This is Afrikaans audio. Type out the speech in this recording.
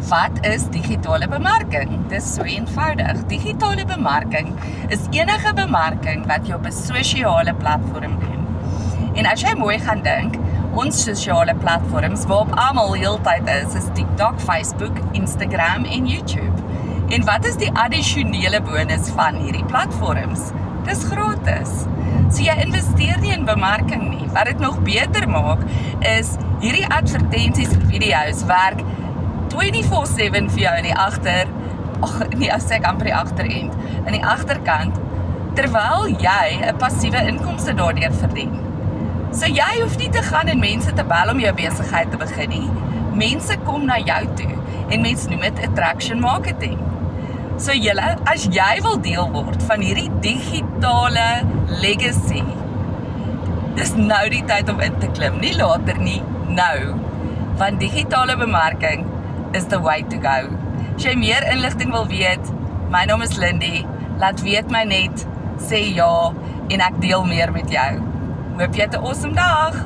Wat is digitale bemarking? Dis so eenvoudig. Digitale bemarking is enige bemarking wat jy op 'n sosiale platform doen. En as jy mooi gaan dink, ons sosiale platforms waarop almal heeltyd is TikTok, Facebook, Instagram en YouTube. En wat is die addisionele bonus van hierdie platforms? Dis gratis. So jy investeer nie in bemarking nie. Wat dit nog beter maak, is hierdie advertensies en video's werk 24/7 vir jou in die agterend, in die agterkant, terwyl jy 'n passiewe inkomste daardeur verdien. So jy hoef nie te gaan en mense te bel om jou besigheid te begin nie. Mense kom na jou toe en mense noem dit attraction marketing. So julle, as jy wil deel word van hierdie digitale legacy, dis nou die tyd om in te klim, nie later nie, nou. Want digitale bemarking is the way to go. As jy meer inligting wil weet, my naam is Lindy, laat weet my net, sê ja, en ek deel meer met jou. Hoop jy het 'n awesome dag!